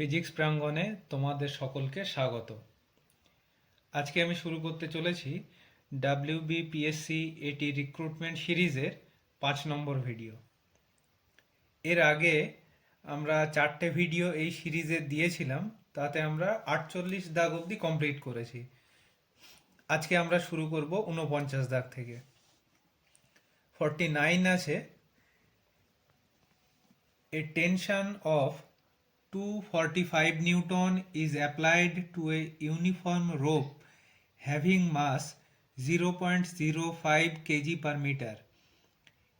Physics প্রাঙ্গণে তোমাদের সকলকে স্বাগত। আজকে আমি শুরু করতে চলেছি WBPSC এটি রিক্রুটমেন্ট সিরিজের 5 নম্বর ভিডিও। এর আগে আমরা 4টে ভিডিও এই সিরিজে দিয়েছিলাম, তাতে আমরা 48 দাগ অবধি কমপ্লিট করেছি। আজকে আমরা শুরু করব 49 দাগ থেকে। 49 আছে, a tension of 245 Newton is applied to a uniform rope having mass 0.05 kg per meter.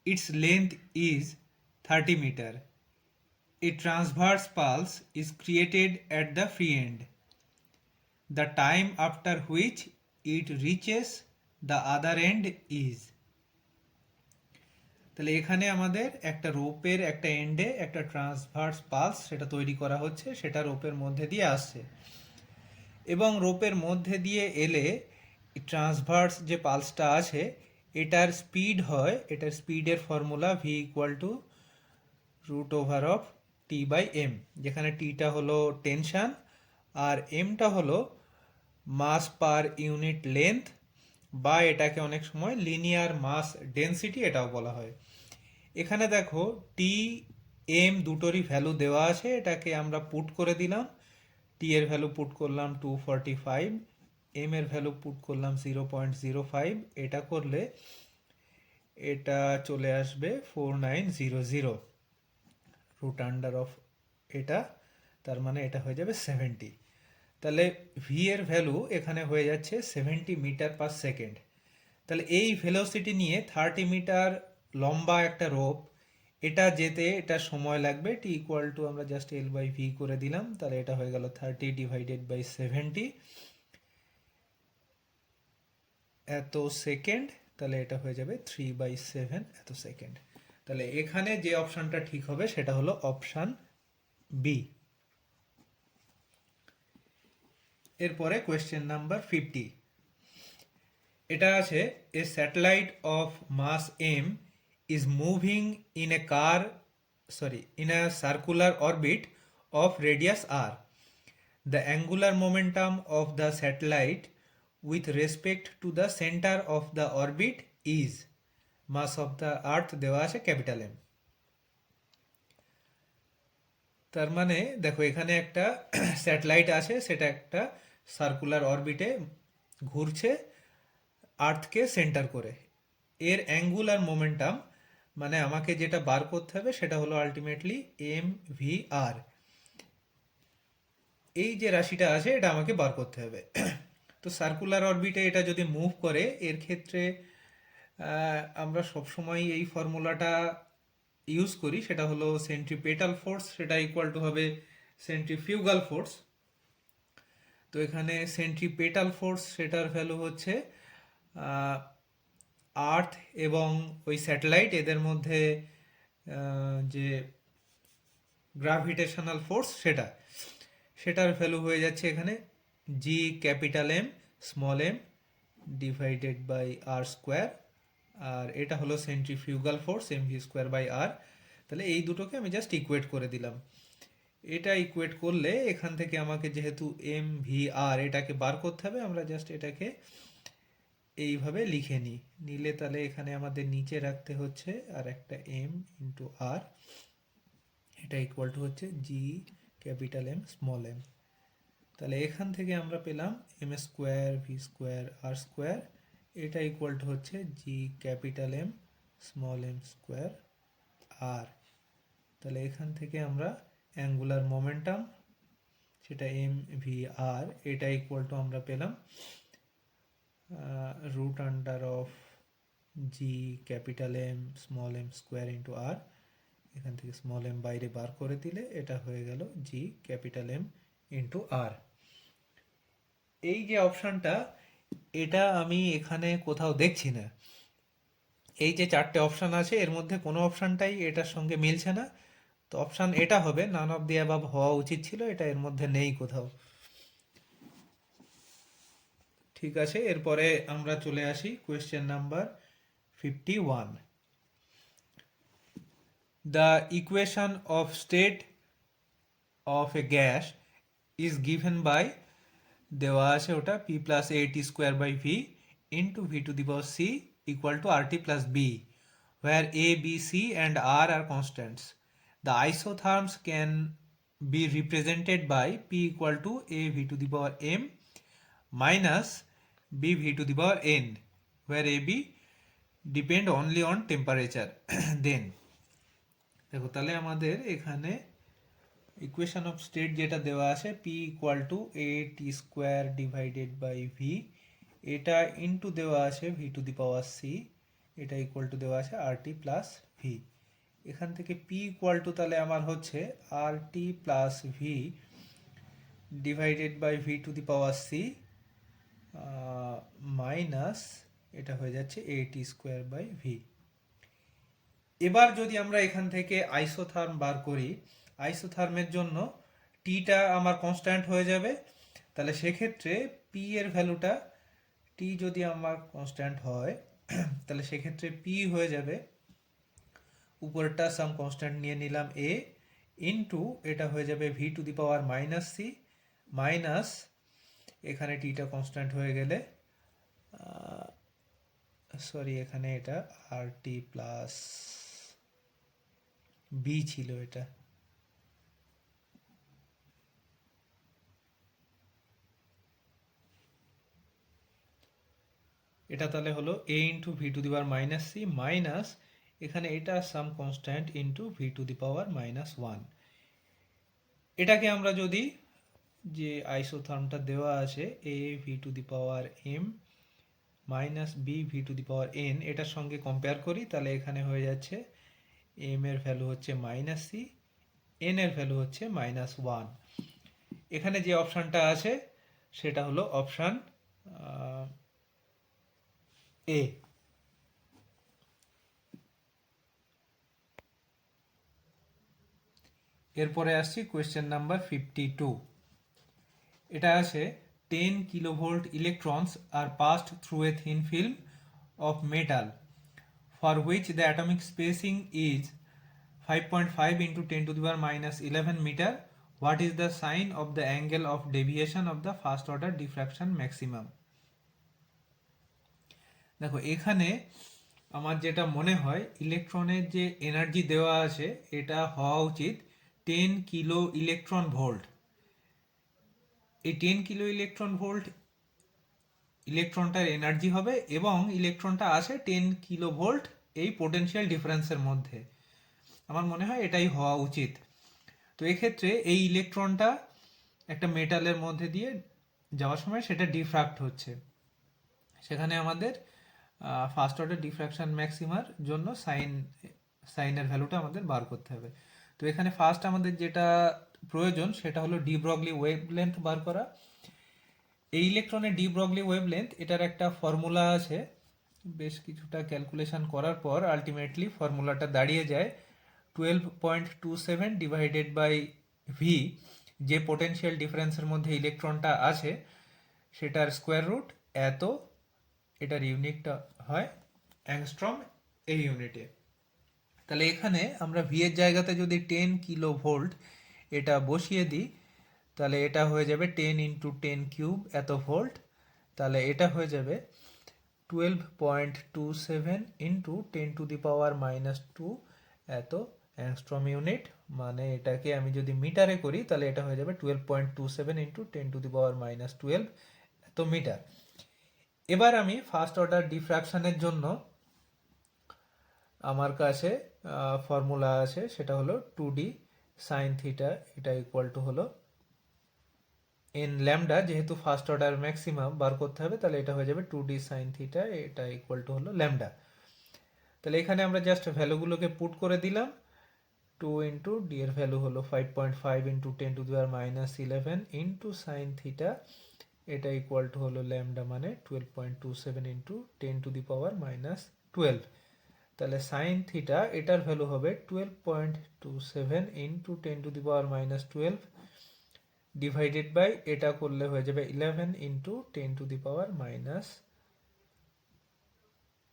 Its length is 30 meter. A transverse pulse is created at the free end. The time after which it reaches the other end is. তাহলে এখানে আমাদের একটা রোপের একটা এন্ডে একটা transverse pulse সেটা তৈরি করা হচ্ছে, সেটা রোপের মধ্যে দিয়ে আসছে এবং রোপের মধ্যে দিয়ে এলে ট্রান্সভার্স যে পালসটা আছে এটার স্পিড হয়, এটার স্পিডের formula v equal to √T/m, যেখানে টিটা হলো টেনশন আর এমটা হলো মাস পার ইউনিট লেন্থ, বা এটাকে অনেক সময় লিনিয়ার মাস ডেনসিটি এটাও বলা হয়। এখানে দেখো টি এম দুটোরই ভ্যালু দেওয়া আছে, এটাকে আমরা পুট করে দিলাম। টি এর ভ্যালু পুট করলাম 245, এম এর ভ্যালু পুট করলাম 0.05। এটা করলে এটা চলে আসবে 4900 রুট আন্ডার অফ এটা, তার মানে এটা হয়ে যাবে 70। তাহলে ভি এর ভ্যালু এখানে হয়ে যাচ্ছে 70 মিটার পার সেকেন্ড। তাহলে এই ভেলোসিটি নিয়ে 30 মিটার লম্বা একটা রোপ এটা যেতে এটা সময় লাগবে টি ইকুয়াল টু আমরা জাস্ট L/V করে দিলাম, তাহলে এটা হয়ে গেল 30 ডিভাইডেড বাই 70 এত সেকেন্ড, তাহলে এটা হয়ে যাবে 3/7 এত সেকেন্ড। তাহলে এখানে যে অপশনটা ঠিক হবে সেটা হলো অপশন বি। এরপরে কোয়েশ্চেন নাম্বার 50। এটা আছে, a satellite of mass m is moving in a circular orbit of radius r. The angular momentum of the satellite with respect to the center of the orbit is, mass of the earth দেওয়া আছে capital M। তার মানে দেখো এখানে একটা satellite আছে, সেটা একটা সার্কুলার অরবিটে ঘুরছে আর্থকে সেন্টার করে। এর অ্যাঙ্গুলার মোমেন্টাম মানে আমাকে যেটা বার করতে হবে সেটা হলো আলটিমেটলি mvr। এই যে রাশিটা আছে এটা আমাকে বার করতে হবে। তো সার্কুলার অরবিটে এটা যদি মুভ করে, এর ক্ষেত্রে আমরা সবসময় এই ফর্মুলাটা ইউজ করি, সেটা হলো সেন্ট্রিপেটাল ফোর্স, সেটা ইকুয়াল টু হবে সেন্ট্রিফিউগাল ফোর্স। তো এখানে সেন্ট্রিপেটাল ফোর্স সেটার ভ্যালু হচ্ছে আর্থ এবং ওই স্যাটেলাইট এদের মধ্যে যে গ্রাভিটেশনাল ফোর্স সেটার ভ্যালু হয়ে যাচ্ছে এখানে G capital M small M divided by R square, আর এটা হলো সেন্ট্রিফিউগাল ফোর্স mv²/r। তাহলে এই দুটোকে আমি জাস্ট ইকুয়েট করে দিলাম। এটা ইকুয়েট করলে এখান থেকে আমাকে যেহেতু mvr এটাকে বার করতে হবে, আমরা জাস্ট এটাকে এইভাবে লিখে নিলে তাহলে এখানে আমাদের নিচে রাখতে হচ্ছে আর একটা m ইন্টু আর, এটা ইকুয়াল টু হচ্ছে G capital M small M. তাহলে এখান থেকে আমরা পেলাম m² v² r², এটা ইকুয়াল টু হচ্ছে G capital M small M square R. তাহলে এখান থেকে আমরা অ্যাঙ্গুলার মোমেন্টাম সেটা mvr এটা ইকুয়াল টু আমরা পেলাম root under of G capital M small M square into R. এখান থেকে স্মল এম বাইরে বার করে দিলে এটা হয়ে গেল জি ক্যাপিটাল এম ইন্টু আর। এই যে অপশানটা এটা আমি এখানে কোথাও দেখছি না। এই যে 4টে অপশান আছে এর মধ্যে কোনো অপশানটাই এটার সঙ্গে মিলছে না। তো অপশান এটা হবে, নান অফ দি অ্যাবাভ হওয়া উচিত ছিল, এটা এর মধ্যে নেই কোথাও। ঠিক আছে, এরপরে আমরা চলে আসি question number 51। The equation of state of a gas is given by দেওয়া আছে ওটা p plus at square by v into v to the power c equal to rt plus b, where a, b, c and r are constants. The isotherms can be represented by p equal to a v to the power m minus b v to the power n, where a, b depend only on temperature. Then দেখো তাহলে আমাদের এখানে equation of state যেটা দেওয়া আছে P equal to a T square divided by V, এটা into দেওয়া আছে V to the power C, এটা ইকুয়াল টু দেওয়া আছে আর টি প্লাস ভি। এখান থেকে পি ইকুয়াল টু তাহলে আমার হচ্ছে R T plus V divided by V to the power C minus এটা হয়ে যাচ্ছে A T square by V. এবার যদি আমরা এখান থেকে আইসোথার্ম বার করি, আইসোথার্মের জন্য টিটা আমার কনস্ট্যান্ট হয়ে যাবে, তাহলে সেক্ষেত্রে পি এর ভ্যালুটা, টি যদি আমার কনস্ট্যান্ট হয় তাহলে সেক্ষেত্রে পি হয়ে যাবে, উপরটা সাম কনস্ট্যান্ট নিয়ে নিলাম এ, ইন্টু এটা হয়ে যাবে V to the power minus C minus এখানে টিটা কনস্ট্যান্ট হয়ে গেলে সরি এখানে এটা আর টি প্লাস বি ছিল, এটা এটা তাহলে হলো A into V to the power minus C minus এখানে এটা some constant into V to the power minus one. এটাকে আমরা যদি যে আইসোথার্মটা দেওয়া আছে A V to the power M minus B V to the power N এটার সঙ্গে কম্পেয়ার করি, তাহলে এখানে হয়ে যাচ্ছে এম এর ভ্যালু হচ্ছে মাইনাস সি, এন এর ভ্যালু হচ্ছে মাইনাস ওয়ান। এখানে যে অপশানটা আছে সেটা হলো অপশান এ। এরপরে আসছি কোয়েশ্চেন নাম্বার 52। এটা আছে 10 kilovolt electrons are passed through a thin film of metal for which the atomic spacing is 5.5 into 10 to the power minus 11 meter. What is the sign of the angle of deviation of the first order diffraction maximum? দেখো এখানে আমার যেটা মনে হয় ইলেকট্রনের যে energy দেওয়া আছে এটা হওয়া উচিত 10 কিলো ইলেকট্রন ভোল্ট। এই 10 কিলো ইলেকট্রন ভোল্ট ইলেকট্রনটার এনার্জি হবে এবং ইলেকট্রনটা আসে 10 কিলো ভোল্ট এই পোটেনশিয়াল ডিফারেন্সের মধ্যে। আমার মনে হয় এটাই হওয়া উচিত। তো এক্ষেত্রে এই ইলেকট্রনটা একটা মেটালের মধ্যে দিয়ে যাওয়ার সময় সেটা ডিফ্রাক্ট হচ্ছে, সেখানে আমাদের ফার্স্ট অর্ডার ডিফ্রাকশন ম্যাক্সিমার জন্য সাইনের ভ্যালুটা আমাদের বার করতে হবে। তো এখানে ফার্স্ট আমাদের যেটা প্রয়োজন সেটা হলো ডি ব্রগলি ওয়েভলেন্থ বার করা। এই ইলেকট্রনের ডি ব্রগলি ওয়েভলেন্থ এটার একটা ফর্মুলা আছে, বেশ কিছুটা ক্যালকুলেশন করার পর আলটিমেটলি ফর্মুলাটা দাঁড়িয়ে যায় 12.27 ডিভাইডেড বাই ভি, যে পোটেনশিয়াল ডিফারেন্সের মধ্যে ইলেকট্রনটা আছে সেটার স্কোয়ার রুট এত, এটার ইউনিটটা হয় অ্যাংস্ট্রম এই ইউনিটে। তাহলে এখানে আমরা ভি এর জায়গাতে যদি 10 কিলো ভোল্ট এটা বসিয়ে দিই তাহলে এটা হয়ে যাবে 10 ইন্টু 10 কিউব এত ভোল্ট, তাহলে এটা হয়ে যাবে 12.27 into 10 to the power minus 2 এত অ্যাংস্ট্রম ইউনিট। মানে এটাকে আমি যদি মিটারে করি তাহলে এটা হয়ে যাবে 12.27 into 10 to the power minus 12 এত মিটার। এবার আমি ফার্স্ট অর্ডার ডিফ্রাকশনের জন্য আমার কাছে ফর্মুলা আছে, সেটা হলো 2d সাইন থিটা, এটা ইকুয়াল টু হলো এন ল্যামডা, যেহেতু ফার্স্ট অর্ডার ম্যাক্সিমাম বার করতে হবে তাহলে এটা হয়ে যাবে 2d সাইন থিটা, এটা ইকুয়াল টু হলো ল্যামডা। তাহলে এখানে আমরা জাস্ট ভ্যালুগুলোকে পুট করে দিলাম, 2 ইন্টু ডি এর ভ্যালু হলো 5.5 into 10 to the power minus 11 into sine theta, এটা ইকুয়াল টু হলো ল্যামডা মানে 12.27 into 10 to the power minus 12। তাহলে সাইন থিটা এটার ভ্যালু হবে 12.27 into 10 to the power minus 12 divided by এটা করলে হয়ে যাবে 11 into 10 to the power minus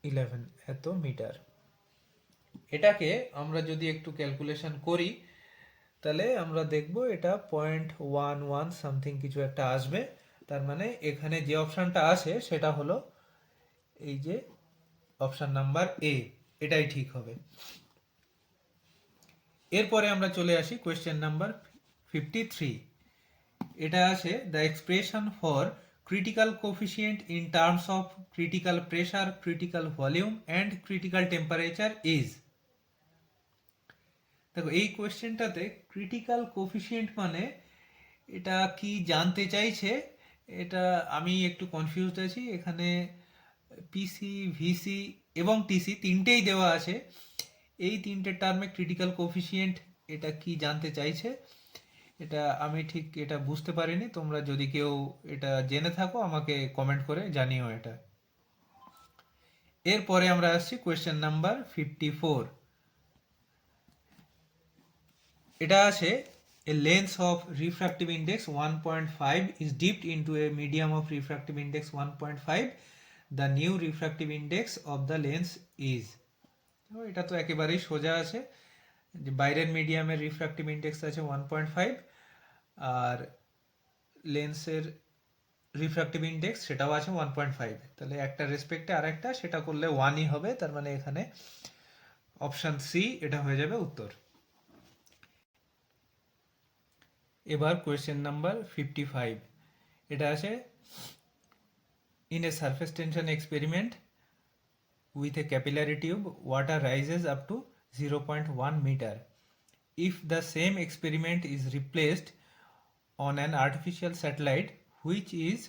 11 এত মিটার। এটাকে আমরা যদি একটু ক্যালকুলেশন করি তাহলে আমরা দেখব এটা 0.11 সামথিং কিছু একটা আসবে। তার মানে এখানে যে অপশানটা আছে সেটা হলো এই যে অপশান নাম্বার এ, এটাই ঠিক হবে। এরপরে আমরা চলে আসি কোয়েশ্চেন নাম্বার 53। এটা আছে the expression for critical coefficient in terms of critical pressure, critical volume and critical temperature is. দেখো এই কোয়েশ্চেনটাতে ক্রিটিক্যাল কোফিসিয়েন্ট মানে এটা কি জানতে চাইছে, এটা আমি একটু কনফিউজড আছি। এখানে পিসি, ভিসি এবং টিসি তিনটেই দেওয়া আছে। এই তিনটে টার্মে ক্রিটিক্যাল কোফিসিয়েন্ট এটা কি জানতে চাইছে এটা আমি ঠিক এটা বুঝতে পারিনি। তোমরা যদি কেউ এটা জেনে থাকো আমাকে কমেন্ট করে জানিও এটা। এরপরে আমরা আসছি কোয়েশ্চেন নাম্বার 54। এটা আছে a lens of refractive index 1.5 is dipped into a medium of refractive index 1.5. The new refractive index of the lens is. এটা তো একেবারেই সোজা আছে যে বাইরের মিডিয়ামের রিফ্র্যাক্টিভ ইন্ডেক্স আছে 1.5 আর লেন্সের রিফ্র্যাক্টিভ ইন্ডেক্স সেটাও আছে 1.5। তাহলে একটা রেসপেক্টে আরেকটা সেটা করলে 1ই হবে। তার মানে এখানে অপশন সি এটা হয়ে যাবে উত্তর। এবার কোয়েশ্চেন নাম্বার 55। এটা আছে in a surface tension experiment with a capillary tube, water rises up to 0.1 meter. If the same experiment is replaced on an artificial satellite which is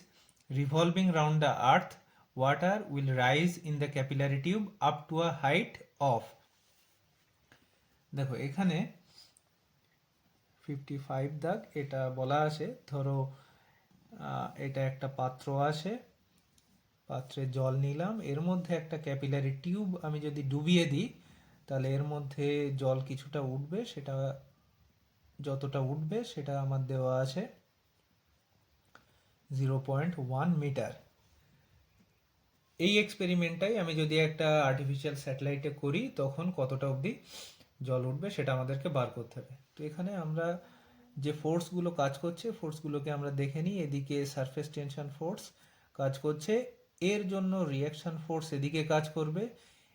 revolving round the earth, water will rise in the capillary tube up to a height of। দেখো এখানে 55 দাগ এটা বলা আছে, ধরো এটা একটা পাত্র আছে, পাত্রে জল নিলাম, এর মধ্যে একটা ক্যাপিলারি টিউব আমি যদি ডুবিয়ে দিই তাহলে এর মধ্যে জল কিছুটা উঠবে, সেটা যতটা উঠবে সেটা আমার দেওয়া আছে 0.1 মিটার। এই এক্সপেরিমেন্টটাই আমি যদি একটা আর্টিফিশিয়াল স্যাটেলাইটে করি তখন কতটা অবধি জল উঠবে সেটা আমাদেরকে বার করতে হবে। তো এখানে আমরা যে ফোর্সগুলো কাজ করছে ফোর্সগুলোকে আমরা দেখে নিই। এদিকে সারফেস টেনশন ফোর্স কাজ করছে, এর জন্য রিয়াকশন ফোর্স এদিকে কাজ করবে।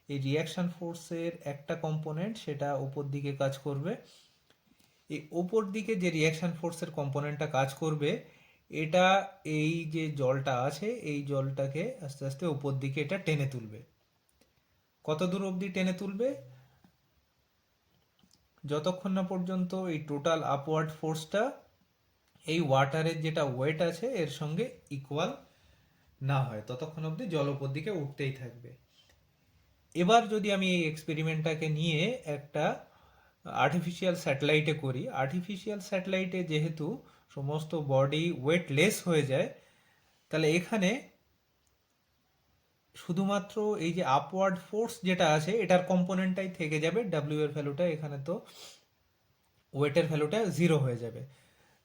এই রিয়াকশন ফোর্সের একটা কম্পোনেন্ট সেটা উপর দিকে কাজ করবে। এই উপর দিকে যে রিয়াকশন ফোর্সের কম্পোনেন্টটা কাজ করবে এটা এই যে জলটা আছে এই জলটাকে আস্তে আস্তে উপর দিকে এটা টেনে তুলবে। কত দূর অবধি টেনে তুলবে? যতক্ষণ না পর্যন্ত এই টোটাল আপওয়ার্ড ফোর্সটা এই ওয়াটারের যেটা ওয়েট আছে এর সঙ্গে ইকুয়াল না হয় ততক্ষণ অবধি জল উপর দিকে উঠতেই থাকবে। এবার যদি আমি এই এক্সপেরিমেন্টটাকে নিয়ে একটা আর্টিফিশিয়াল স্যাটেলাইটে করি, আর্টিফিশিয়াল স্যাটেলাইটে যেহেতু সমস্ত বডি ওয়েটলেস হয়ে যায় তাহলে এখানে শুধুমাত্র এই যে আপওয়ার্ড ফোর্স যেটা আছে এটার কম্পোনেন্টটাই থেকে যাবে, ডাব্লিউ এর ভ্যালুটা এখানে তো ওয়েটের ভ্যালুটা 0 হয়ে যাবে।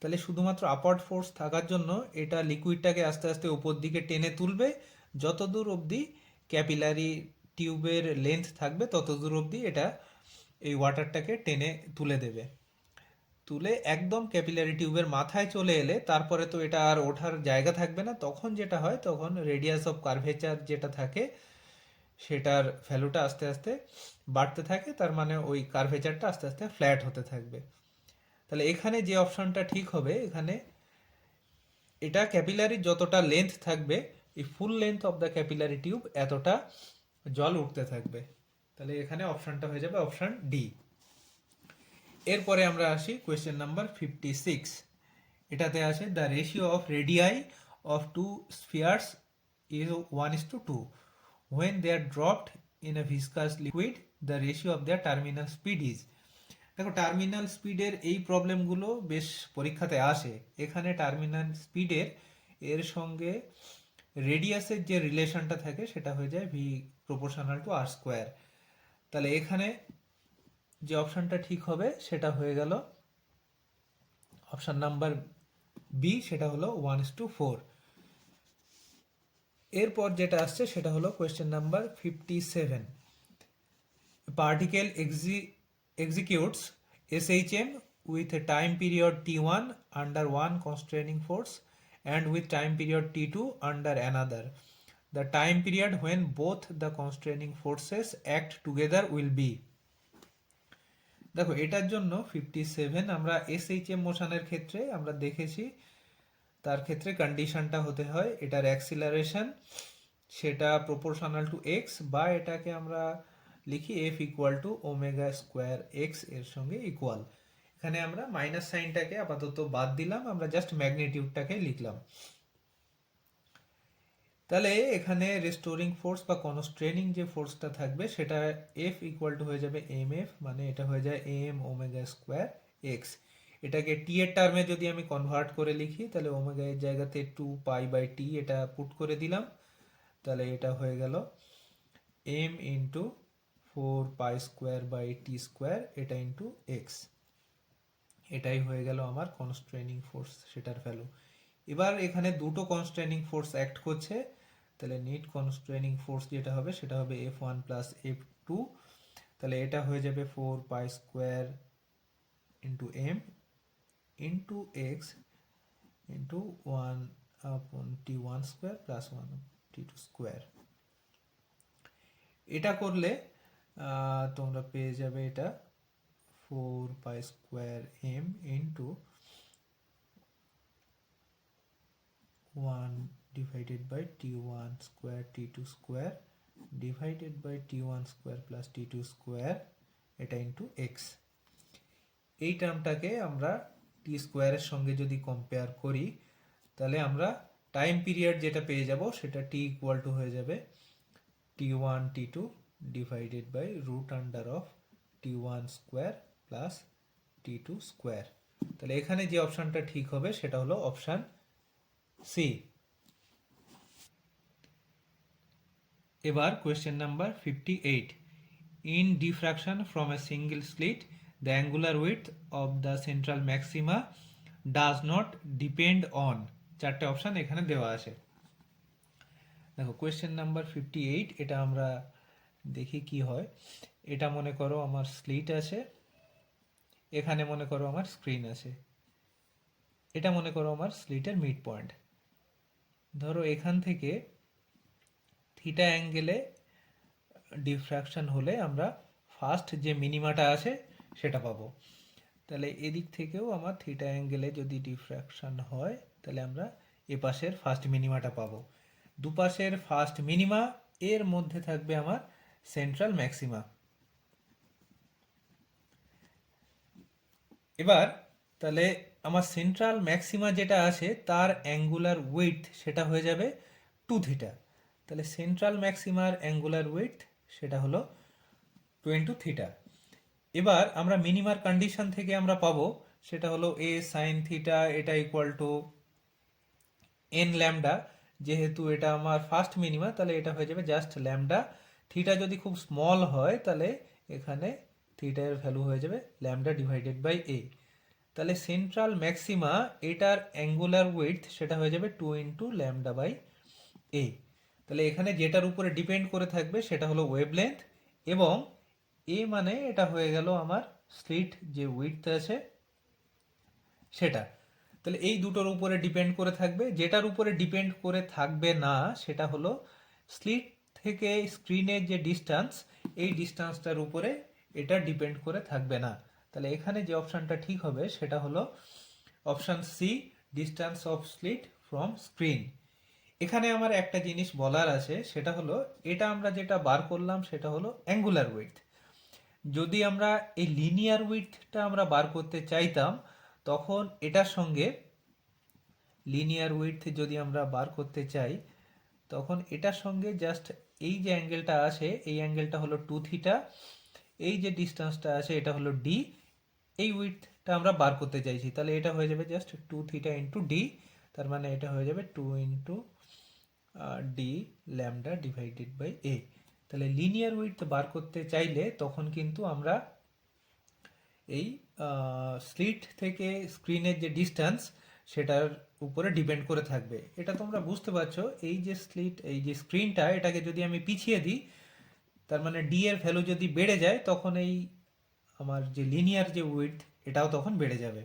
তাহলে শুধুমাত্র আপওয়ার্ড ফোর্স থাকার জন্য এটা লিকুইডটাকে আস্তে আস্তে উপর দিকে টেনে তুলবে, যতদূর অবধি ক্যাপিলারি টিউবের লেন্থ থাকবে ততদূর অবধি এটা এই ওয়াটারটাকে টেনে তুলে দেবে। তুলে একদম ক্যাপিলারি টিউবের মাথায় চলে এলে তারপরে তো এটা আর ওঠার জায়গা থাকবে না, তখন যেটা হয় তখন রেডিয়াস অফ কার্ভেচার যেটা থাকে সেটার ভ্যালুটা আস্তে আস্তে বাড়তে থাকে, তার মানে ওই কার্ভেচারটা আস্তে আস্তে ফ্ল্যাট হতে থাকবে। তাহলে এখানে যে অপশনটা ঠিক হবে, এখানে এটা ক্যাপিলারির যতটা লেন্থ থাকবে এই full length of the capillary tube এতটা জল উঠতে থাকবে। তাহলে এখানে অপশনটা হয়ে যাবে অপশন ডি। এরপরে আমরা আসি কোয়েশ্চেন নাম্বার 56। এটাতে আছে the ratio of radii of two spheres is 1:2 when they are dropped in a viscous liquid the ratio of their terminal speed is। দেখো টার্মিনাল স্পিডের এই প্রবলেমগুলো বেশ পরীক্ষাতে আসে। এখানে টার্মিনাল স্পিডের এর সঙ্গে রেডিয়াসের যে রিলেশনটা থাকে সেটা হয়ে যায় V proportional to R square. তাহলে এখানে যে অপশনটা ঠিক হবে সেটা হয়ে গেল অপশন নাম্বার বি, সেটা হলো 1:4। এরপর যেটা আসছে সেটা হলো question number 57। Particle executes SHM with a time period t1 under one constraining force and with time period t2 under another. The time period when both the constraining forces act together will be. দেখো এটার জন্য 57 আমরা SHM মোশনের ক্ষেত্রে আমরা দেখেছি, তার ক্ষেত্রে কন্ডিশনটা হতে হয় এটার অ্যাক্সিলারেশন সেটা প্রপোর্শনাল টু এক্স, বা এটাকে আমরা লিখি F equal to omega square x এর সঙ্গে ইকুয়াল। এখানে আমরা মাইনাস সাইনটাকে আপাতত বাদ দিলাম, আমরা জাস্ট ম্যাগনিটিউডটাকে লিখলাম। তাহলে এখানে রেস্টোরিং ফোর্স বা কনস্ট্রেনিং যে ফোর্সটা থাকবে সেটা এফ ইকুয়াল টু হয়ে যাবে এম এফ, মানে এটা হয়ে যায় এম ওমেগা স্কোয়ার এক্স। এটাকে টি এর টার্মে যদি আমি কনভার্ট করে লিখি তাহলে ওমেগা এর জায়গাতে 2 পাই/টি এটা পুট করে দিলাম, তাহলে এটা হয়ে গেল এম ইন্টু 4 পাই/স্কোয়ার/টি স্কোয়ার এটা ইন্টু এক্স। এটাই হয়ে গেল আমার কনস্ট্রেনিং ফোর্স, সেটার ভ্যালু। এবার এখানে দুটো কনস্ট্রেনিং ফোর্স অ্যাক্ট করছে, তাহলে নেট কনস্ট্রেনিং ফোর্স যেটা হবে সেটা হবে F1 প্লাস F2, তাহলে এটা হয়ে যাবে 4 pi square into M into X into 1/t1 square plus 1/t2 square. এটা করলে তোমরা পেয়ে যাবে এটা 4 pi square M into 1 divided by t1 square t2 square divided by t1 square plus t2 square এটা ইন্টু এক্স। এই টার্মটাকে আমরা টি স্কোয়ারের সঙ্গে যদি কম্পেয়ার করি তাহলে আমরা টাইম পিরিয়ড যেটা পেয়ে যাব সেটা টি ইকুয়াল টু হয়ে যাবে t1 t2 divided by root under of t1 square plus t2 square. তাহলে এখানে যে অপশানটা ঠিক হবে সেটা হলো অপশান সি। এবার question number 58, in diffraction from a single slit the angular width of the central maxima does not depend on, চারটে অপশান এখানে দেওয়া আছে। দেখো কোয়েশ্চেন নাম্বার 58, এটা আমরা দেখি কি হয়। এটা মনে করো আমার স্লিট আছে, এখানে মনে করো আমার স্ক্রিন আছে, এটা মনে করো আমার স্লিটের মিড পয়েন্ট। ধরো এখান থেকে থিটা অ্যাঙ্গেলে ডিফ্রাকশন হলে আমরা ফার্স্ট যে মিনিমাটা আছে সেটা পাবো। তাহলে এদিক থেকেও আমার থিটা অ্যাঙ্গেলে যদি ডিফ্রাকশন হয় তাহলে আমরা এ পাশের ফার্স্ট মিনিমাটা পাবো। দুপাশের ফার্স্ট মিনিমা এর মধ্যে থাকবে আমার সেন্ট্রাল ম্যাক্সিমা। এবার তাহলে আমার সেন্ট্রাল ম্যাক্সিমা যেটা আছে তার অ্যাঙ্গুলার উইডথ সেটা হয়ে যাবে 2 থিটা। তাহলে সেন্ট্রাল ম্যাক্সিমার অ্যাঙ্গুলার উইডথ সেটা হলো 2 থিটা। এবার আমরা মিনিমার কন্ডিশন থেকে আমরা পাবো সেটা হলো এ সাইন থিটা এটা ইকুয়াল টু এন ল্যামডা, যেহেতু এটা আমার ফার্স্ট মিনিমা তাহলে এটা হয়ে যাবে জাস্ট ল্যামডা। থিটা যদি খুব স্মল হয় তাহলে এখানে থিটার ভ্যালু হয়ে যাবে ল্যামডা ডিভাইডেড বাই এ। তাহলে সেন্ট্রাল ম্যাক্সিমা এটার অ্যাঙ্গুলার উইডথ সেটা হয়ে যাবে 2 ইন্টু ল্যামডা বাই এ। তাহলে এখানে যেটার উপরে ডিপেন্ড করে থাকবে সেটা হলো ওয়েভলেন্থ, এবং এ মানে এটা হয়ে গেল আমার স্লিট যে উইডথ আছে সেটা। তাহলে এই দুটোর উপরে ডিপেন্ড করে থাকবে, যেটার উপরে ডিপেন্ড করে থাকবে না সেটা হলো স্লিট থেকে স্ক্রিনের যে ডিস্টেন্স, এই ডিস্টেন্সটার উপরে এটা ডিপেন্ড করে থাকবে না। তাহলে এখানে যে অপশানটা ঠিক হবে সেটা হলো option C, distance of slit from screen. এখানে আমার একটা জিনিস বলার আছে সেটা হলো এটা আমরা যেটা বার করলাম সেটা হলো অ্যাঙ্গুলার উইডথ। যদি আমরা এই লিনিয়ার উইডথটা আমরা বার করতে চাইতাম তখন এটার সঙ্গে লিনিয়ার উইডথ যদি আমরা বার করতে চাই তখন এটার সঙ্গে জাস্ট এই যে অ্যাঙ্গেলটা আছে এই অ্যাঙ্গেলটা হলো 2 থিটা, এই যে ডিস্টেন্সটা আছে এটা হলো ডি, এই উইডথটা আমরা বার করতে চাইছি, তাহলে এটা হয়ে যাবে জাস্ট 2 থিটা ইন্টু ডি, তার মানে এটা হয়ে যাবে 2 into D lambda divided by A. তাহলে লিনিয়ার উইডথ বার করতে চাইলে তখন কিন্তু আমরা এই স্লিট থেকে স্ক্রিনের যে ডিস্টেন্স সেটার উপরে ডিপেন্ড করে থাকবে। এটা তোমরা বুঝতে পারছো, এই যে স্লিট এই যে স্ক্রিনটা এটাকে যদি আমি পিছিয়ে দিই তার মানে ডি এর ভ্যালু যদি বেড়ে যায় তখন এই আমার যে লিনিয়ার যে উইডথ এটাও তখন বেড়ে যাবে।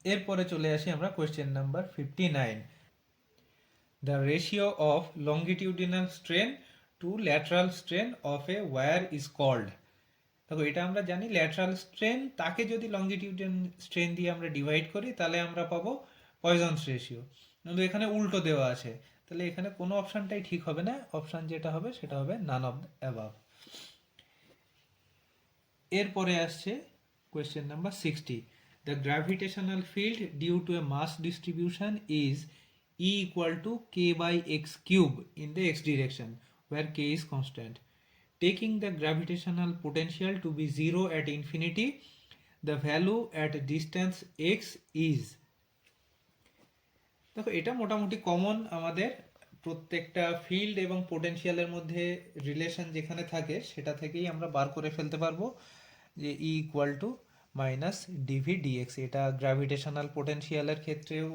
এরপরে চলে আসি আমরা question number 59। The ratio of longitudinal strain to lateral strain of a wire is called. দেখো এটা আমরা জানি ল্যাটারাল স্ট্রেন, তাকে যদি লঙ্গিটিউডিনাল স্ট্রেন দিয়ে আমরা ডিভাইড করি তাহলে আমরা পাবো পয়জনস রেশিও, কিন্তু এখানে উল্টো দেওয়া আছে, তাহলে এখানে কোনো অপশানটাই ঠিক হবে না। অপশান যেটা হবে সেটা হবে নান অফ দ্য অ্যাবাভ। এরপরে আসছে question number 60। The gravitational field due to a mass distribution is E equal to k by x cube in the x direction where k is constant. Taking the gravitational potential to be 0 at infinity, the value at distance x is। দেখো এটা মোটামুটি common, আমাদের প্রত্যেকটা field এবং পোটেনশিয়ালের মধ্যে relation যেখানে থাকে সেটা থেকেই আমরা বার করে ফেলতে পারবো যে E equal to minus dV dx. এটা গ্র্যাভিটেশনাল পোটেনশিয়ালের ক্ষেত্রেও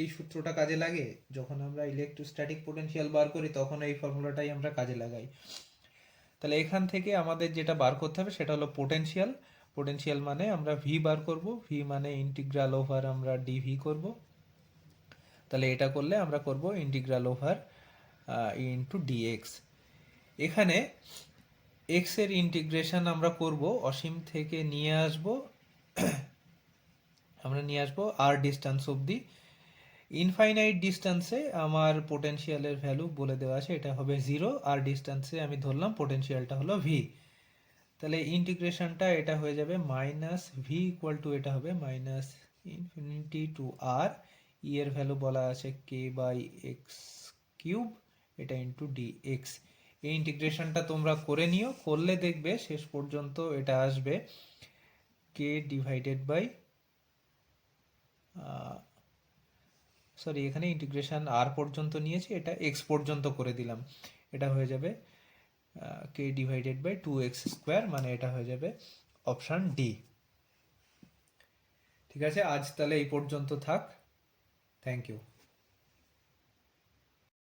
এই সূত্রটা কাজে লাগে, যখন আমরা ইলেকট্রোস্ট্যাটিক পোটেনশিয়াল বার করি তখন এই ফর্মুলাটাই আমরা কাজে লাগাই। তাহলে এখান থেকে আমাদের যেটা বার করতে হবে সেটা হলো পোটেনশিয়াল। পোটেনশিয়াল মানে আমরা ভি বার করব, ভি মানে ইন্টিগ্রাল ওভার আমরা ডিভি করব। তাহলে এটা করলে আমরা করব ইন্টিগ্রাল ওভার ইনটু ডিএক্স। এখানে এক্স এর ইন্টিগ্রেশন আমরা করব অসীম থেকে নিয়ে আসব, আমরা নিয়ে আসবো আর ডিস্টেন্স অবধি। ইনফাইনাইট ডিস্টেন্সে আমার পোটেনশিয়ালের ভ্যালু বলে দেওয়া আছে, এটা হবে 0, আর ডিস্টেন্সে আমি ধরলাম পোটেনশিয়ালটা হলো ভি। তাহলে ইন্টিগ্রেশনটা এটা হয়ে যাবে মাইনাস ভি ইকুয়াল টু, এটা হবে মাইনাস ইনফিনিটি টু আর, ই এর ভ্যালু বলা আছে কে বাই এক্স কিউব, এটা ইন্টু ডি এক্স। এই ইন্টিগ্রেশনটা তোমরা করে নিও, করলে দেখবে শেষ পর্যন্ত এটা আসবে কে ডিভাইডেড বাই সরি এখানে ইন্টিগ্রেশন আর পর্যন্ত নিয়েছি, এটা এক্স পর্যন্ত করে দিলাম, এটা হয়ে যাবে কে ডিভাইডেড বাই 2x স্কোয়ার, মানে এটা হয়ে যাবে অপশান ডি। ঠিক আছে, আজ তাহলে এই পর্যন্ত থাক। Thank you.